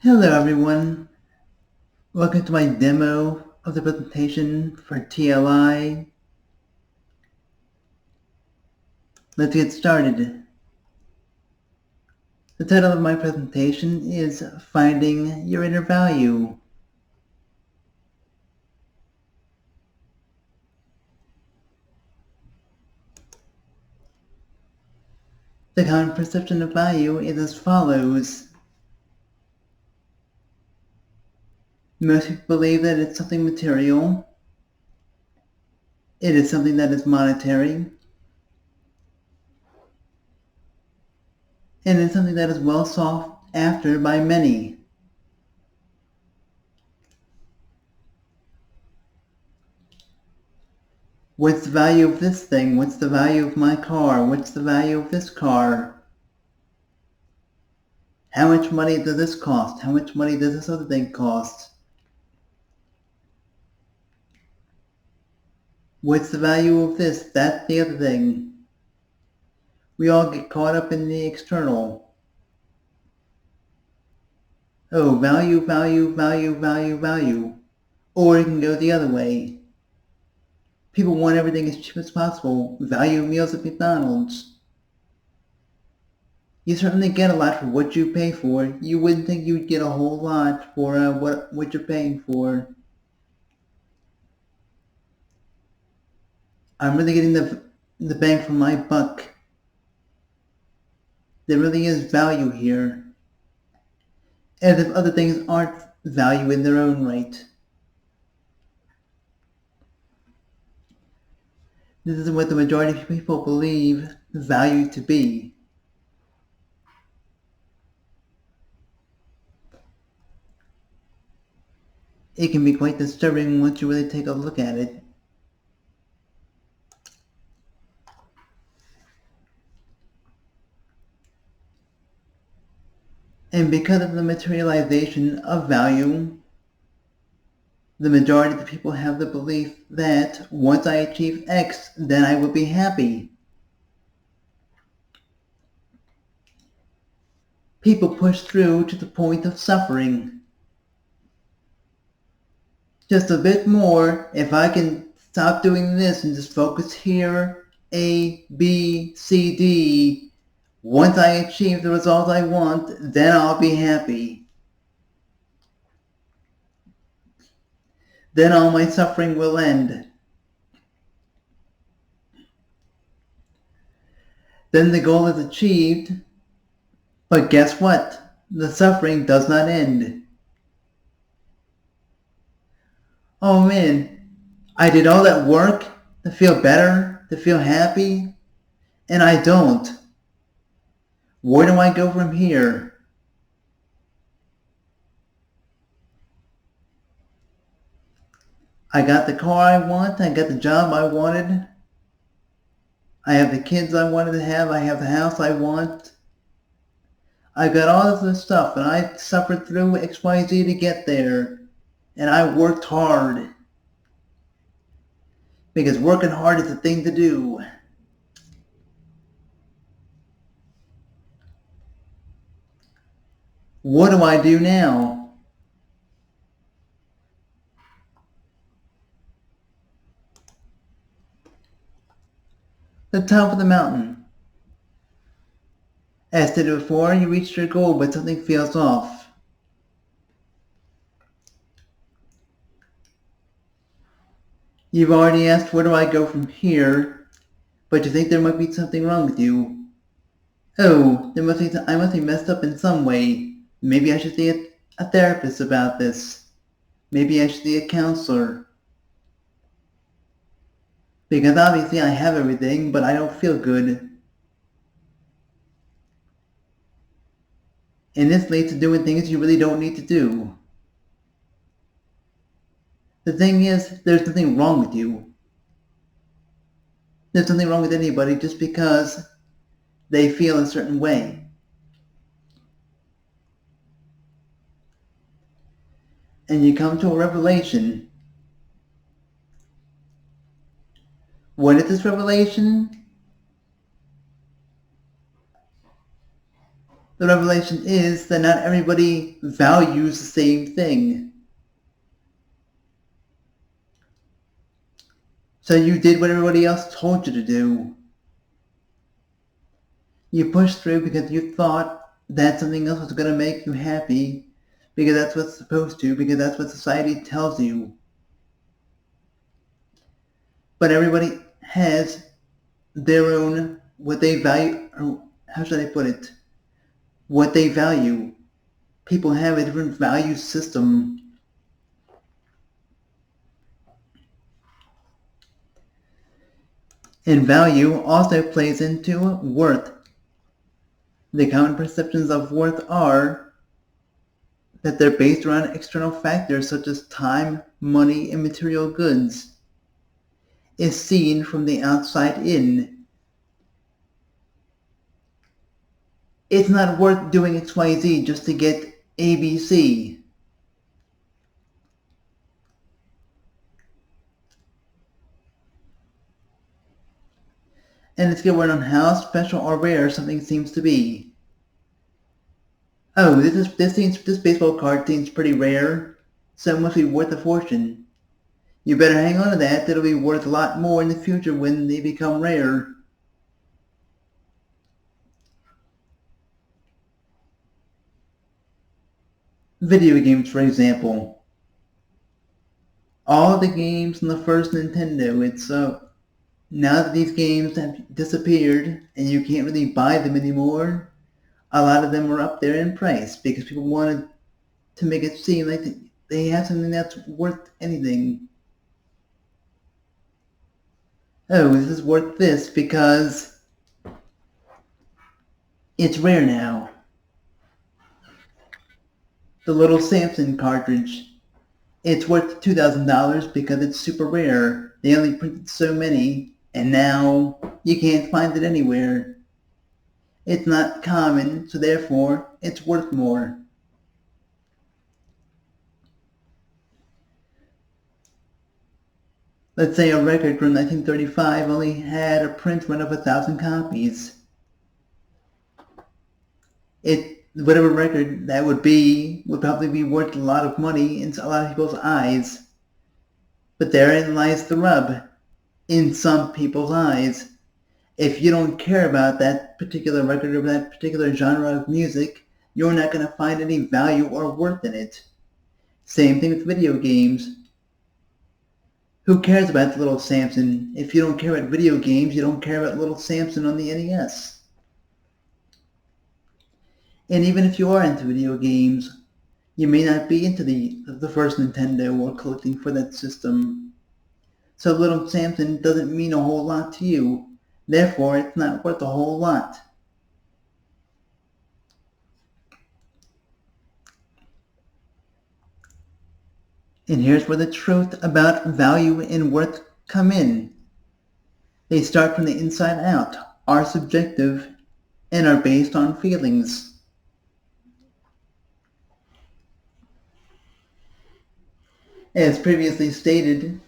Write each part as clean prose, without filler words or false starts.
Hello everyone, welcome to my demo of the presentation for TLI. Let's get started. The title of my presentation is Finding Your Inner Value. The common perception of value is as follows. Most people believe that it's something material. It is something that is monetary. And it's something that is well sought after by many. What's the value of this thing? What's the value of my car? What's the value of this car? How much money does this cost? How much money does this other thing cost? What's the value of this, that, the other thing? We all get caught up in the external. Oh, value, value, value, value, value. Or it can go the other way. People want everything as cheap as possible. Value meals at McDonald's. You certainly get a lot for what you pay for. You wouldn't think you'd get a whole lot for what you're paying for. I'm really getting the bang for my buck. There really is value here. As if other things aren't value in their own right. This is what the majority of people believe value to be. It can be quite disturbing once you really take a look at it. And because of the materialization of value, the majority of the people have the belief that once I achieve X, then I will be happy. People push through to the point of suffering. Just a bit more, if I can stop doing this and just focus here, A, B, C, D, once I achieve the result I want, then I'll be happy. Then all my suffering will end. Then the goal is achieved, but guess what? The suffering does not end. Oh man, I did all that work to feel better, to feel happy, and I don't. Where do I go from here? I got the car I want, I got the job I wanted, I have the kids I wanted to have, I have the house I want. I got all of this stuff and I suffered through XYZ to get there. And I worked hard. Because working hard is the thing to do. What do I do now? The top of the mountain. As stated before, you reached your goal, but something feels off. You've already asked where do I go from here, but you think there might be something wrong with you. Oh, I must be messed up in some way. Maybe I should see a therapist about this. Maybe I should see a counselor. Because obviously I have everything, but I don't feel good. And this leads to doing things you really don't need to do. The thing is, there's nothing wrong with you. There's nothing wrong with anybody just because they feel a certain way. And you come to a revelation. What is this revelation? The revelation is that not everybody values the same thing. So you did what everybody else told you to do. You pushed through because you thought that something else was going to make you happy, because that's what's supposed to, because that's what society tells you. But everybody has their own, what they value, or how should I put it? What they value. People have a different value system. And value also plays into worth. The common perceptions of worth are that they're based around external factors such as time, money, and material goods. Is seen from the outside in. It's not worth doing XYZ just to get ABC. And let's get word on how special or rare something seems to be. Oh, this baseball card seems pretty rare, so it must be worth a fortune. You better hang on to that, it'll be worth a lot more in the future when they become rare. Video games, for example. All the games from the first Nintendo, now that these games have disappeared and you can't really buy them anymore, a lot of them are up there in price because people wanted to make it seem like they have something that's worth anything. Oh, this is worth this because it's rare now. The little Samson cartridge. It's worth $2,000 because it's super rare. They only printed so many, and now you can't find it anywhere. It's not common, so therefore it's worth more. Let's say a record from 1935 only had a print run of 1,000 copies. Whatever record that would probably be worth a lot of money in a lot of people's eyes. But therein lies the rub. In some people's eyes. If you don't care about that particular record or that particular genre of music, you're not going to find any value or worth in it. Same thing with video games. Who cares about the little Samson? If you don't care about video games, you don't care about little Samson on the NES. And even if you are into video games, you may not be into the first Nintendo or collecting for that system. So little Samson doesn't mean a whole lot to you. Therefore, it's not worth a whole lot. And here's where the truth about value and worth come in. They start from the inside out, are subjective, and are based on feelings. As previously stated,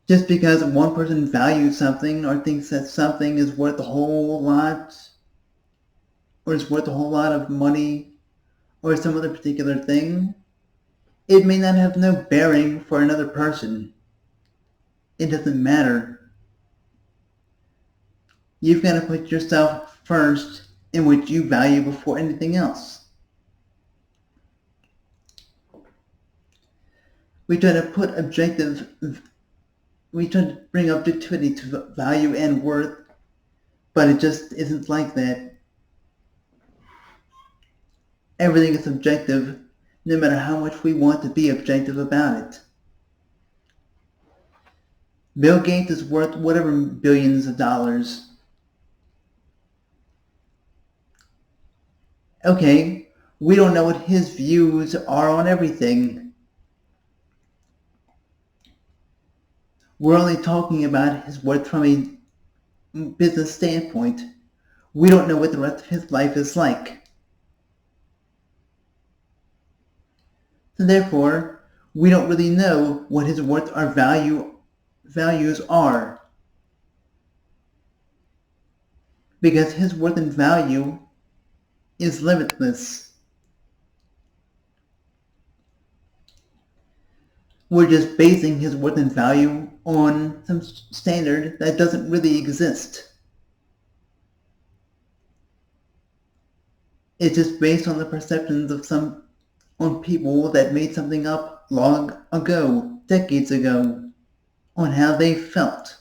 just because one person values something or thinks that something is worth a whole lot, or is worth a whole lot of money, or some other particular thing, it may not have no bearing for another person. It doesn't matter. You've got to put yourself first in what you value before anything else. We try to bring objectivity to value and worth, but it just isn't like that. Everything is subjective, no matter how much we want to be objective about it. Bill Gates is worth whatever billions of dollars. Okay, we don't know what his views are on everything. We're only talking about his worth from a business standpoint. We don't know what the rest of his life is like. So therefore, we don't really know what his worth or values are. because his worth and value is limitless. We're just basing his worth and value on some standard that doesn't really exist. It's just based on the perceptions of on people that made something up long ago, decades ago, on how they felt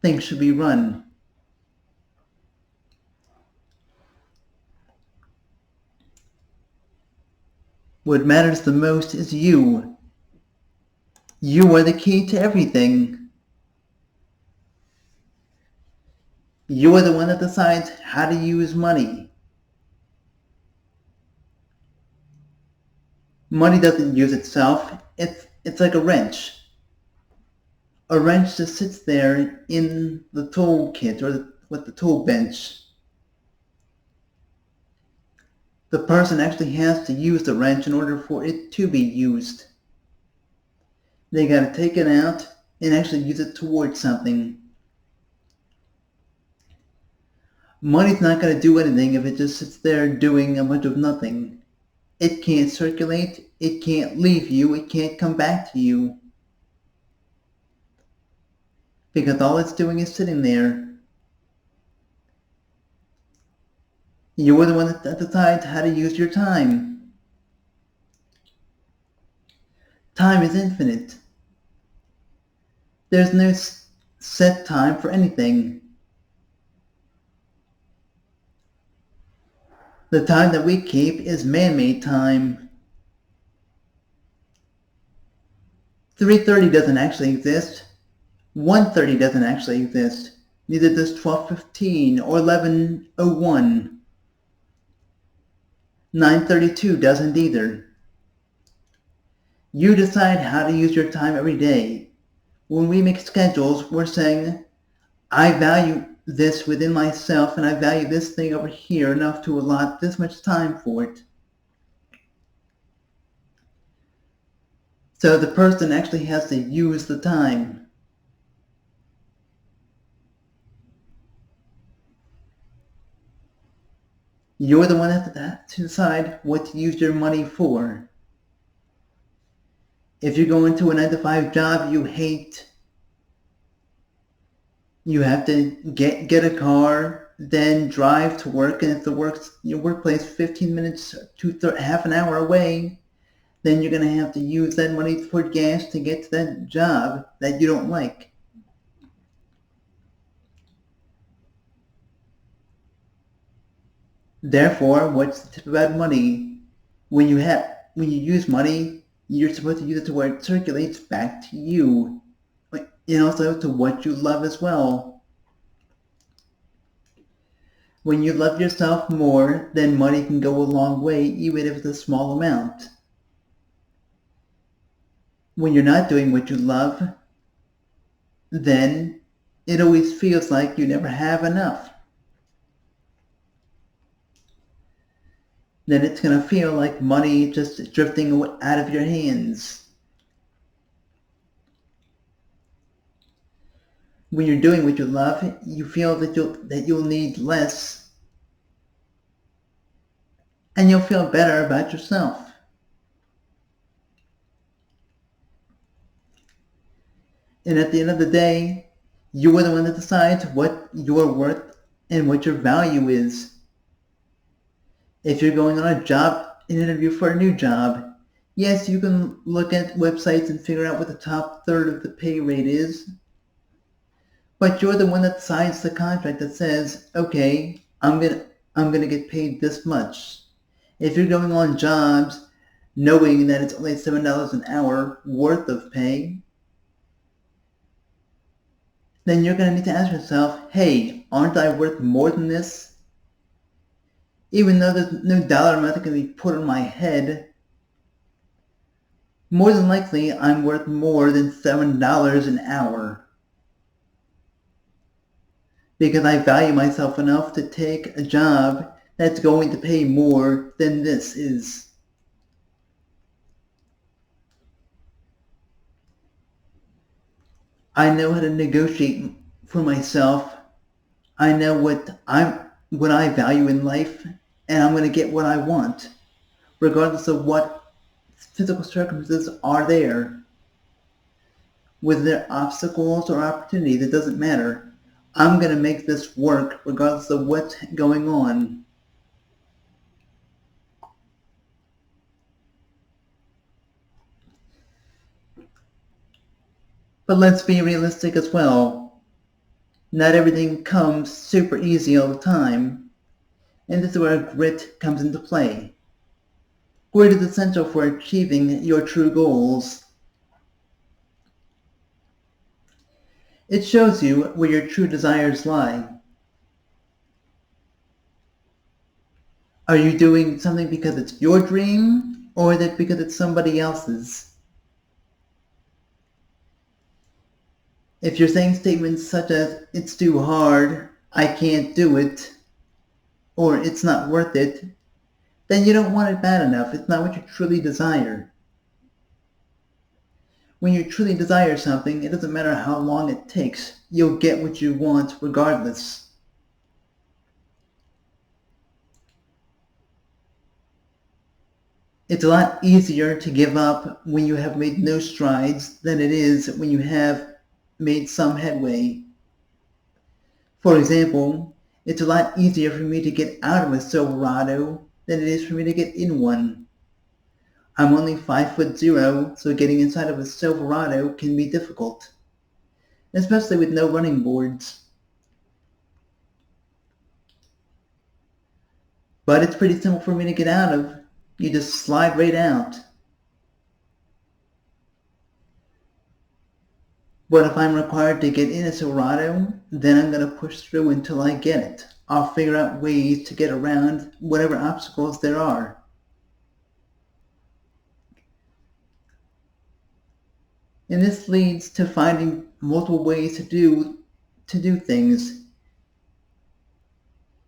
things should be run. What matters the most is you. You are the key to everything. You are the one that decides how to use money. Money doesn't use itself. It's like a wrench. A wrench just sits there in the tool kit or with the tool bench. The person actually has to use the wrench in order for it to be used. They gotta take it out and actually use it towards something. Money's not gonna do anything if it just sits there doing a bunch of nothing. It can't circulate, it can't leave you, it can't come back to you. Because all it's doing is sitting there. You're the one that decides how to use your time. Time is infinite. There's no set time for anything. The time that we keep is man-made time. 3:30 doesn't actually exist. 1:30 doesn't actually exist. Neither does 12:15 or 11:01. 9:32 doesn't either. You decide how to use your time every day. When we make schedules, we're saying, I value this within myself and I value this thing over here enough to allot this much time for it. So the person actually has to use the time. You're the one that has to decide what to use your money for. If you're going to a 9-to-5 job you hate, you have to get a car, then drive to work, and if your workplace 15 minutes to half an hour away, then you're going to have to use that money for gas to get to that job that you don't like. Therefore, what's the tip about money? When you use money, you're supposed to use it to where it circulates back to you, and also to what you love as well. When you love yourself more, then money can go a long way, even if it's a small amount. When you're not doing what you love, then it always feels like you never have enough. Then it's going to feel like money just drifting out of your hands. When you're doing what you love, you feel that you'll need less, and you'll feel better about yourself. And at the end of the day, you are the one that decides what you're worth and what your value is. If you're going on an interview for a new job, yes, you can look at websites and figure out what the top third of the pay rate is. But you're the one that signs the contract that says, okay, I'm gonna get paid this much. If you're going on jobs knowing that it's only $7 an hour worth of pay, then you're gonna need to ask yourself, hey, aren't I worth more than this? Even though there's no dollar amount that can be put on my head, more than likely I'm worth more than $7 an hour. Because I value myself enough to take a job that's going to pay more than this is. I know how to negotiate for myself. I know what I value in life, and I'm going to get what I want, regardless of what physical circumstances are there. Whether they're obstacles or opportunities, it doesn't matter. I'm going to make this work regardless of what's going on. But let's be realistic as well. Not everything comes super easy all the time, and this is where grit comes into play. Grit is essential for achieving your true goals. It shows you where your true desires lie. Are you doing something because it's your dream, or is it because it's somebody else's? If you're saying statements such as, it's too hard, I can't do it, or it's not worth it, then you don't want it bad enough. It's not what you truly desire. When you truly desire something, it doesn't matter how long it takes. You'll get what you want regardless. It's a lot easier to give up when you have made no strides than it is when you have made some headway. For example, it's a lot easier for me to get out of a Silverado than it is for me to get in one. I'm only 5'0", so getting inside of a Silverado can be difficult, especially with no running boards. But it's pretty simple for me to get out of. You just slide right out. But if I'm required to get in a Silverado, then I'm going to push through until I get it. I'll figure out ways to get around whatever obstacles there are. And this leads to finding multiple ways to do things.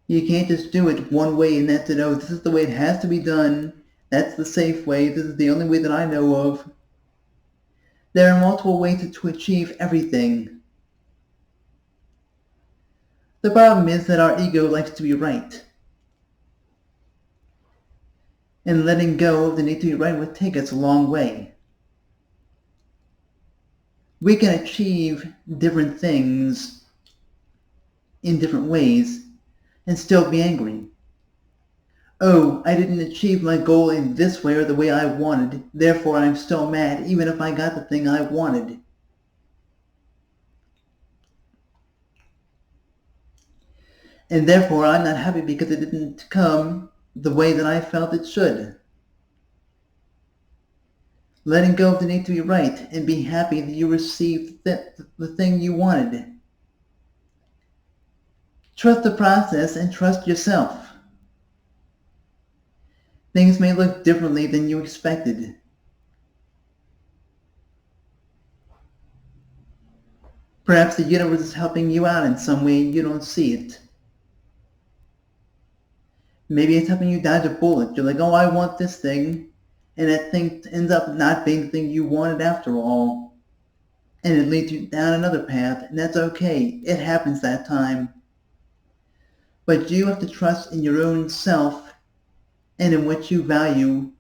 You can't just do it one way and that's it. Oh, this is the way it has to be done. That's the safe way. This is the only way that I know of. There are multiple ways to achieve everything. The problem is that our ego likes to be right. And letting go of the need to be right would take us a long way. We can achieve different things in different ways and still be angry. Oh, I didn't achieve my goal in this way or the way I wanted, therefore I'm still mad even if I got the thing I wanted. And therefore I'm not happy because it didn't come the way that I felt it should. Letting go of the need to be right and be happy that you received the thing you wanted. Trust the process and trust yourself. Things may look differently than you expected. Perhaps the universe is helping you out in some way and you don't see it. Maybe it's helping you dodge a bullet. You're like, oh, I want this thing. And that thing ends up not being the thing you wanted after all. And it leads you down another path, and that's okay. It happens that time. But you have to trust in your own self and in what you value,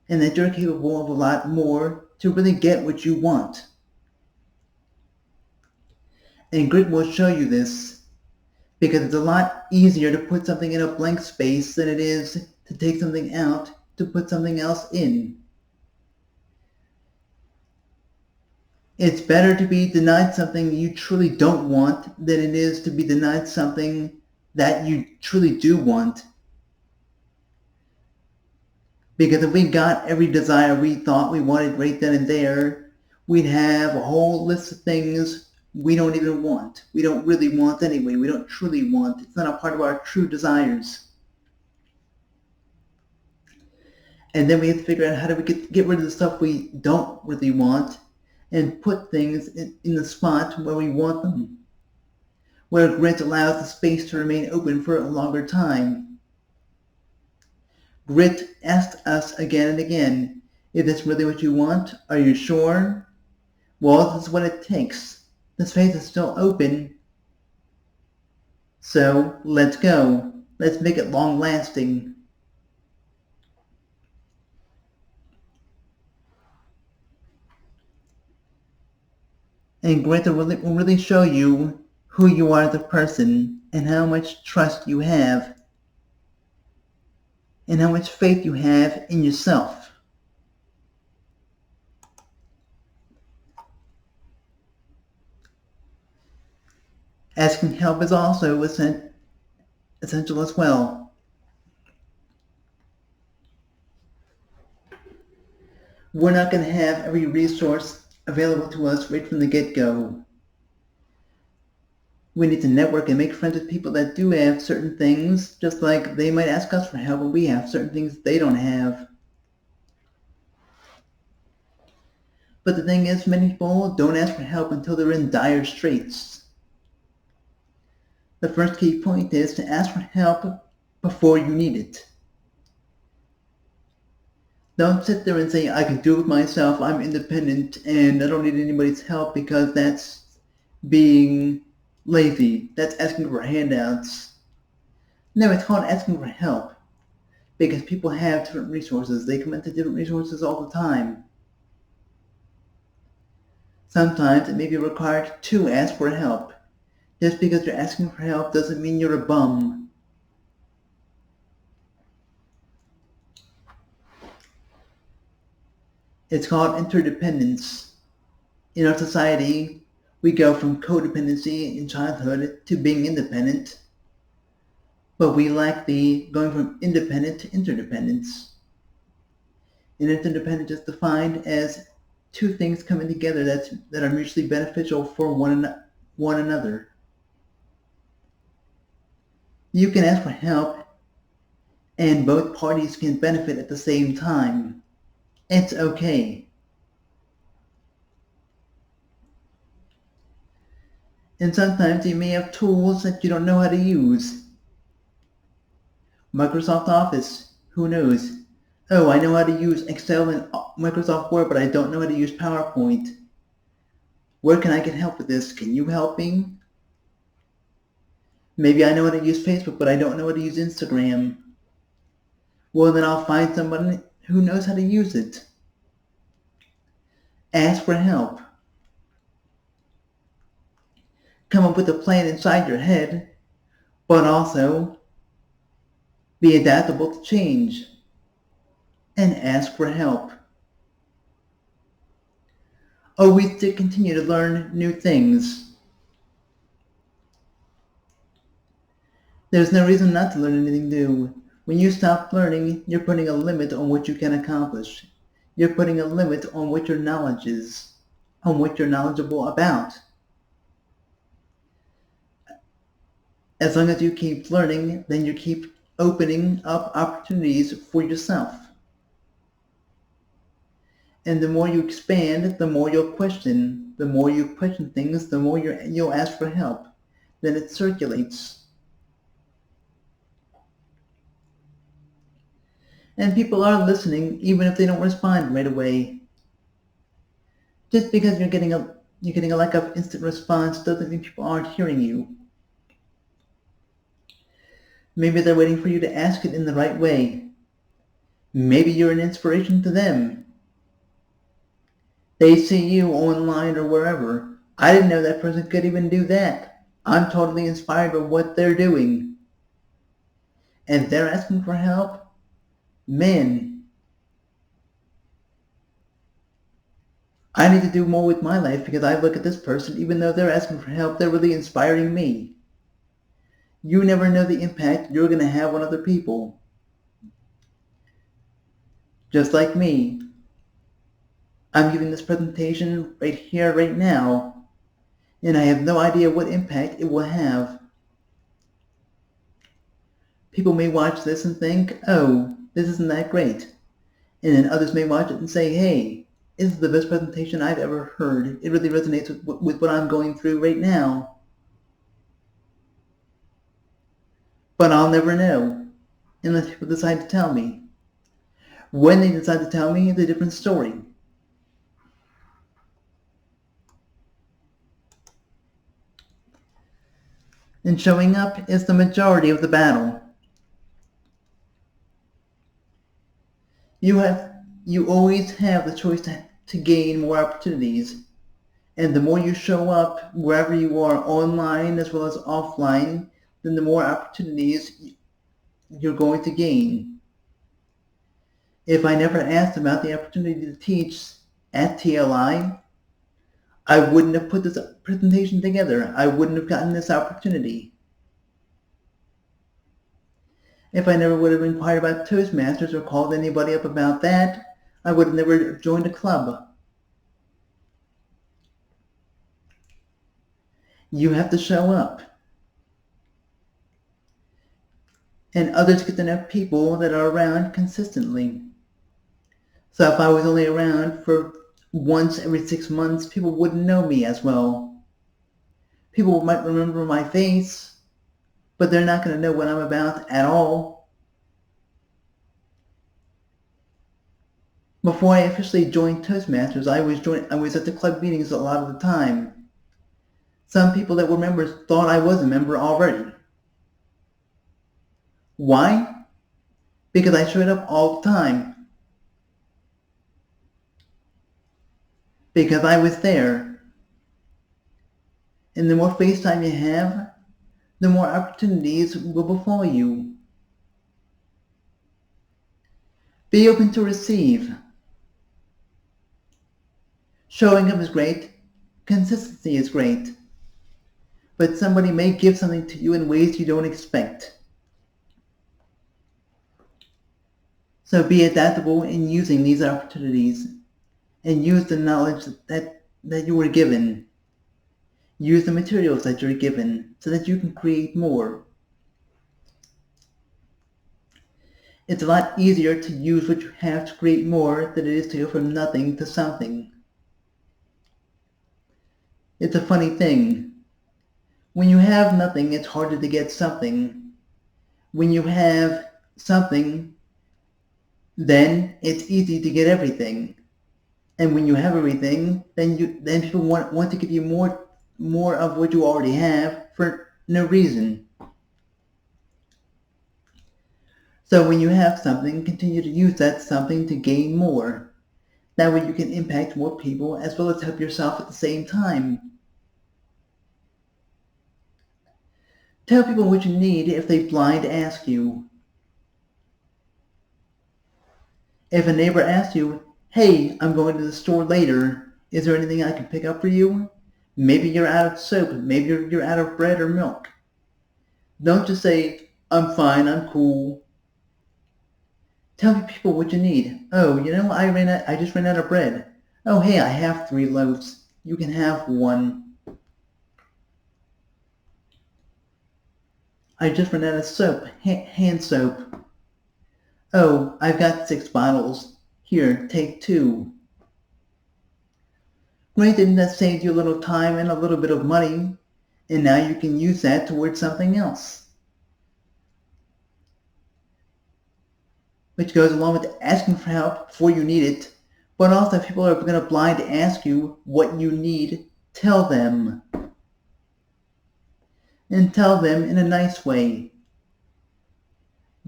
and that you're capable of a lot more to really get what you want. And grit will show you this, because it's a lot easier to put something in a blank space than it is to take something out to put something else in. It's better to be denied something you truly don't want than it is to be denied something that you truly do want. Because if we got every desire we thought we wanted right then and there, we'd have a whole list of things we don't even want. We don't really want anyway. We don't truly want. It's not a part of our true desires. And then we have to figure out how do we get rid of the stuff we don't really want and put things in the spot where we want them, where grit allows the space to remain open for a longer time. Grit asks us again and again, is this really what you want? Are you sure? Well, this is what it takes. The space is still open. So let's go. Let's make it long lasting. And Grant will really show you who you are as a person and how much trust you have and how much faith you have in yourself. Asking help is also essential as well. We're not going to have every resource available to us right from the get-go. We need to network and make friends with people that do have certain things, just like they might ask us for help and we have certain things they don't have. But the thing is, many people don't ask for help until they're in dire straits. The first key point is to ask for help before you need it. Don't sit there and say, I can do it myself, I'm independent, and I don't need anybody's help, because that's being lazy. That's asking for handouts. No, it's called asking for help, because people have different resources. They come into different resources all the time. Sometimes it may be required to ask for help. Just because you're asking for help doesn't mean you're a bum. It's called interdependence. In our society, we go from codependency in childhood to being independent, but we lack the going from independent to interdependence. And interdependence is defined as two things coming together that are mutually beneficial for one another. You can ask for help, and both parties can benefit at the same time. It's okay. And sometimes you may have tools that you don't know how to use. Microsoft Office, who knows? Oh, I know how to use Excel and Microsoft Word, but I don't know how to use PowerPoint. Where can I get help with this? Can you help me? Maybe I know how to use Facebook, but I don't know how to use Instagram. Well, then I'll find someone who knows how to use it. Ask for help. Come up with a plan inside your head, but also be adaptable to change. And ask for help. Always to continue to learn new things. There's no reason not to learn anything new. When you stop learning, you're putting a limit on what you can accomplish. You're putting a limit on what your knowledge is, on what you're knowledgeable about. As long as you keep learning, then you keep opening up opportunities for yourself. And the more you expand, the more you'll question. The more you question things, the more you'll ask for help. Then it circulates. And people are listening, even if they don't respond right away. Just because you're getting a lack of instant response doesn't mean people aren't hearing you. Maybe they're waiting for you to ask it in the right way. Maybe you're an inspiration to them. They see you online or wherever. I didn't know that person could even do that. I'm totally inspired by what they're doing. And they're asking for help. Man, I need to do more with my life, because I look at this person, even though they're asking for help, they're really inspiring me. You never know the impact you're going to have on other people. Just like me. I'm giving this presentation right here, right now, and I have no idea what impact it will have. People may watch this and think, oh, this isn't that great. And then others may watch it and say, hey, this is the best presentation I've ever heard. It really resonates with what I'm going through right now. But I'll never know unless people decide to tell me. When they decide to tell me, it's a different story. And showing up is the majority of the battle. You always have the choice to gain more opportunities. And the more you show up wherever you are, online as well as offline, then the more opportunities you're going to gain. If I never asked about the opportunity to teach at TLI, I wouldn't have put this presentation together. I wouldn't have gotten this opportunity. If I never would have inquired about Toastmasters or called anybody up about that, I would have never joined a club. You have to show up. And others get to know people that are around consistently. So if I was only around for once every 6 months, people wouldn't know me as well. People might remember my face, but they're not going to know what I'm about at all. Before I officially joined Toastmasters, I was at the club meetings a lot of the time. Some people that were members thought I was a member already. Why? Because I showed up all the time. Because I was there. And the more face time you have, the more opportunities will befall you. Be open to receive. Showing up is great. Consistency is great. But somebody may give something to you in ways you don't expect. So be adaptable in using these opportunities and use the knowledge that you were given. Use the materials that you're given so that you can create more. It's a lot easier to use what you have to create more than it is to go from nothing to something. It's a funny thing. When you have nothing, it's harder to get something. When you have something, then it's easy to get everything. And when you have everything, then people want to give you more of what you already have for no reason. So when you have something, continue to use that something to gain more. That way you can impact more people as well as help yourself at the same time. Tell people what you need if they blind ask you. If a neighbor asks you, hey, I'm going to the store later, is there anything I can pick up for you? Maybe you're out of soap, maybe you're out of bread or milk. Don't just say, I'm fine, I'm cool. Tell people what you need. Oh, I just ran out of bread. Oh, hey, I have 3 loaves. You can have 1. I just ran out of soap, hand soap. Oh, I've got 6 bottles. Here, take 2. Granted, that saved you a little time and a little bit of money, and now you can use that towards something else. Which goes along with asking for help before you need it, but also if people are going to blind ask you what you need, tell them. And tell them in a nice way.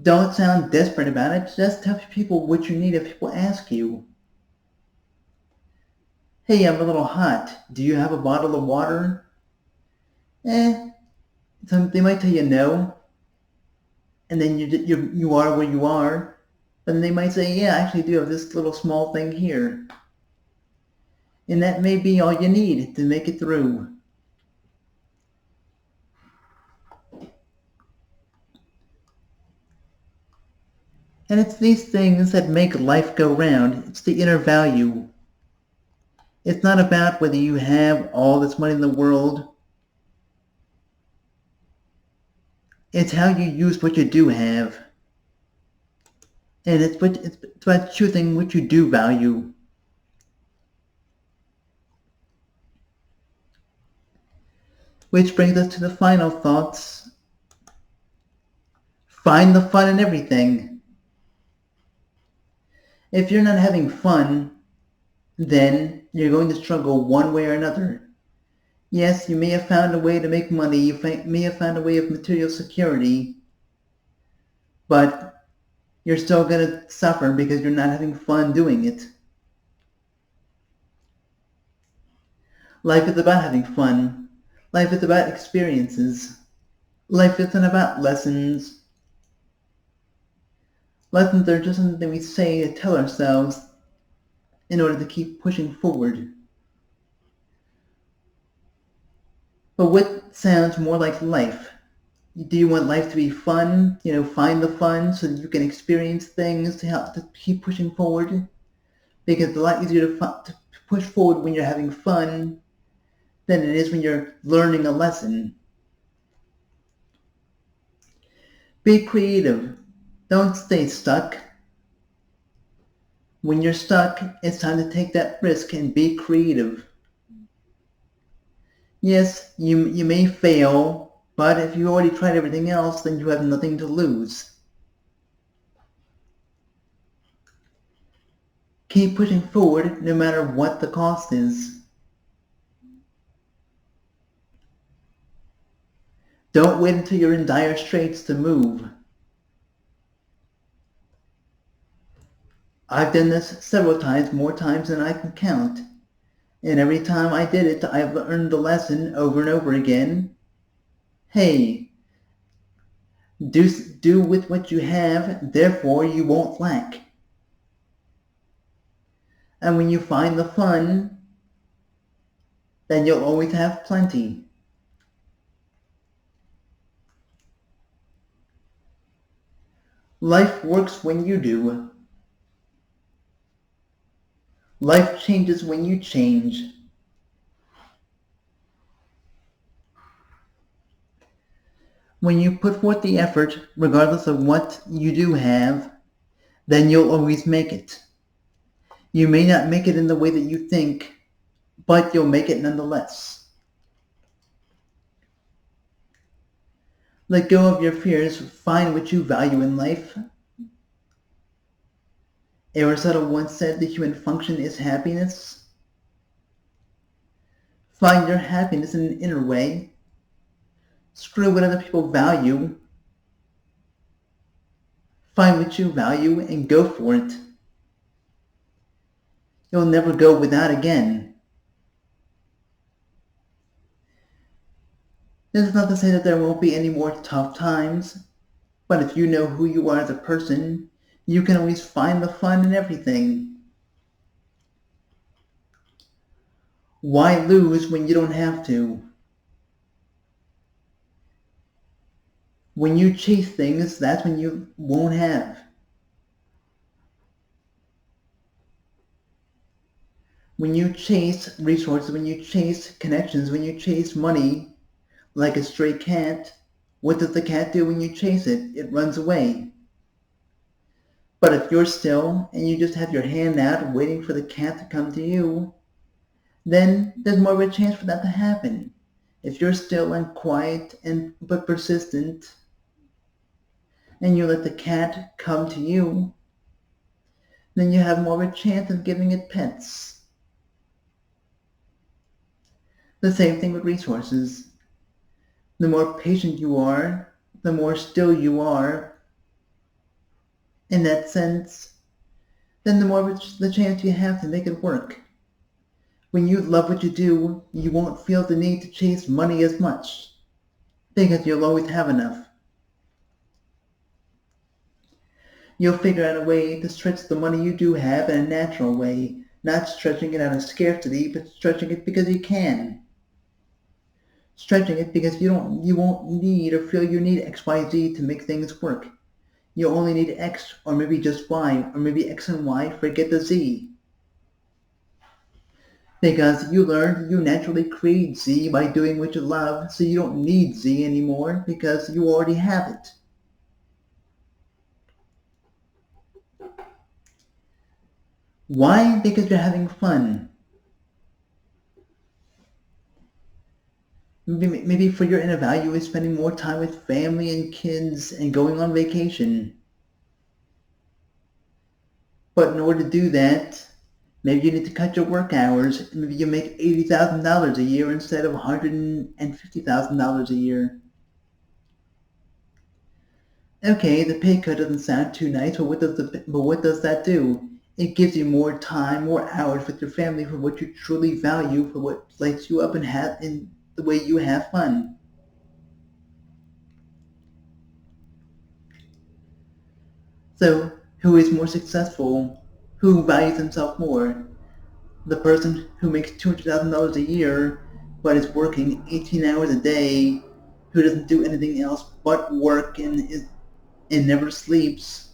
Don't sound desperate about it, just tell people what you need if people ask you. Hey, I'm a little hot. Do you have a bottle of water? They might tell you no, and then you are where you are. But then they might say, yeah, I actually do have this little small thing here. And that may be all you need to make it through. And it's these things that make life go round. It's the inner value. It's not about whether you have all this money in the world. It's how you use what you do have. And it's about choosing what you do value. Which brings us to the final thoughts. Find the fun in everything. If you're not having fun, then you're going to struggle one way or another. Yes, you may have found a way to make money, you may have found a way of material security, but you're still going to suffer because you're not having fun doing it. Life is about having fun. Life is about experiences. Life isn't about lessons. Lessons are just something we say to tell ourselves in order to keep pushing forward. But what sounds more like life? Do you want life to be fun? Find the fun so that you can experience things to help to keep pushing forward? Because it's a lot easier to push forward when you're having fun than it is when you're learning a lesson. Be creative. Don't stay stuck. When you're stuck, it's time to take that risk and be creative. Yes, you may fail, but if you already tried everything else, then you have nothing to lose. Keep pushing forward no matter what the cost is. Don't wait until you're in dire straits to move. I've done this several times, more times than I can count. And every time I did it, I've learned the lesson over and over again. Hey, do with what you have, therefore you won't lack. And when you find the fun, then you'll always have plenty. Life works when you do. Life changes when you change. When you put forth the effort, regardless of what you do have, then you'll always make it. You may not make it in the way that you think, but you'll make it nonetheless. Let go of your fears. Find what you value in life. Aristotle once said the human function is happiness. Find your happiness in an inner way. Screw what other people value. Find what you value and go for it. You'll never go without again. This is not to say that there won't be any more tough times, but if you know who you are as a person, you can always find the fun in everything. Why lose when you don't have to? When you chase things, that's when you won't have. When you chase resources, when you chase connections, when you chase money, like a stray cat, what does the cat do when you chase it? It runs away. But if you're still and you just have your hand out waiting for the cat to come to you, then there's more of a chance for that to happen. If you're still and quiet but persistent, and you let the cat come to you, then you have more of a chance of giving it pets. The same thing with resources. The more patient you are, the more still you are, in that sense, then the more the chance you have to make it work. When you love what you do, you won't feel the need to chase money as much, because you'll always have enough. You'll figure out a way to stretch the money you do have in a natural way, not stretching it out of scarcity, but stretching it because you can. Stretching it because you won't need or feel you need X, Y, Z to make things work. You only need X, or maybe just Y, or maybe X and Y, forget the Z. Because you learned you naturally create Z by doing what you love, so you don't need Z anymore because you already have it. Why? Because you're having fun. Maybe for your inner value is spending more time with family and kids and going on vacation. But in order to do that, Maybe you need to cut your work hours. Maybe you make $80,000 a year instead of $150,000 a year. Okay, the pay cut doesn't sound too nice, but what does that do? It gives you more time, more hours with your family for what you truly value, for what lights you up and in the way you have fun. So, who is more successful? Who values himself more? The person who makes $200,000 a year but is working 18 hours a day, who doesn't do anything else but work and never sleeps,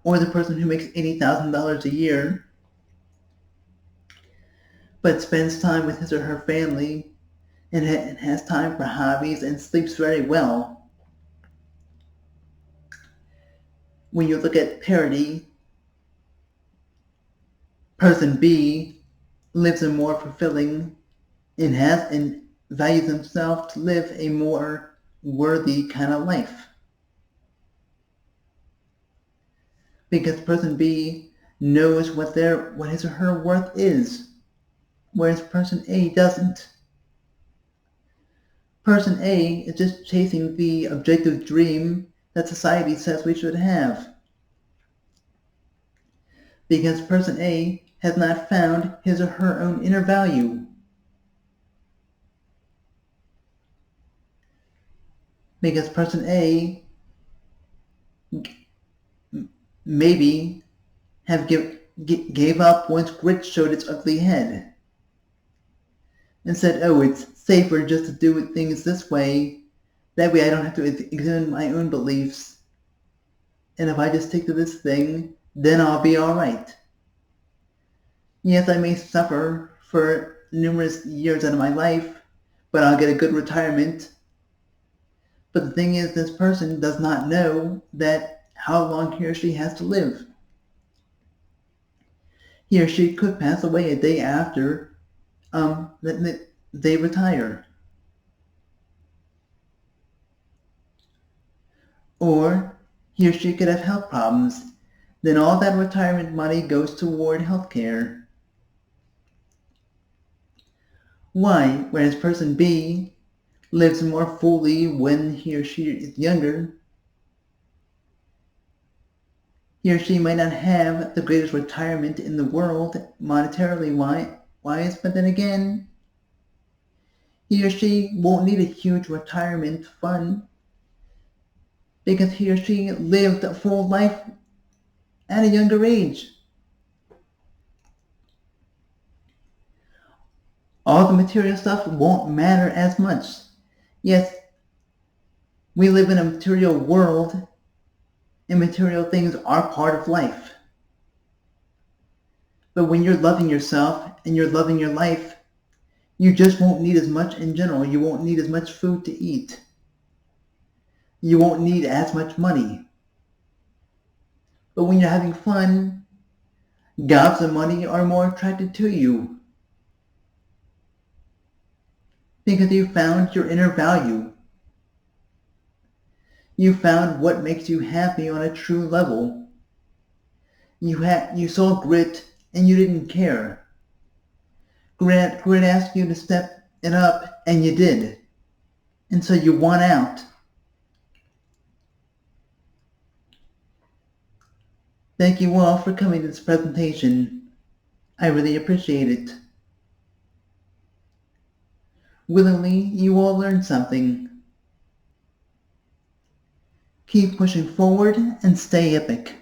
or the person who makes $80,000 a year but spends time with his or her family and has time for hobbies and sleeps very well. When you look at parity, person B lives a more fulfilling and values himself to live a more worthy kind of life. Because person B knows what his or her worth is, whereas person A doesn't. Person A is just chasing the objective dream that society says we should have. Because person A has not found his or her own inner value. Because person A maybe gave up once grit showed its ugly head and said, oh, it's safer just to do things this way. That way I don't have to examine my own beliefs. And if I just stick to this thing, then I'll be alright. Yes, I may suffer for numerous years out of my life, but I'll get a good retirement. But the thing is, this person does not know that how long he or she has to live. He or she could pass away a day after they retire. Or he or she could have health problems. Then all that retirement money goes toward health care. Why? Whereas person B lives more fully when he or she is younger. He or she might not have the greatest retirement in the world monetarily wise, but then again, he or she won't need a huge retirement fund because he or she lived a full life at a younger age. All the material stuff won't matter as much. Yes, we live in a material world and material things are part of life. But when you're loving yourself and you're loving your life, you just won't need as much in general. You won't need as much food to eat. You won't need as much money. But when you're having fun, gobs of money are more attracted to you. Because you found your inner value. You found what makes you happy on a true level. You saw grit and you didn't care. Grit asked you to step it up and you did. And so you won out. Thank you all for coming to this presentation. I really appreciate it. Willingly, you all learned something. Keep pushing forward and stay epic.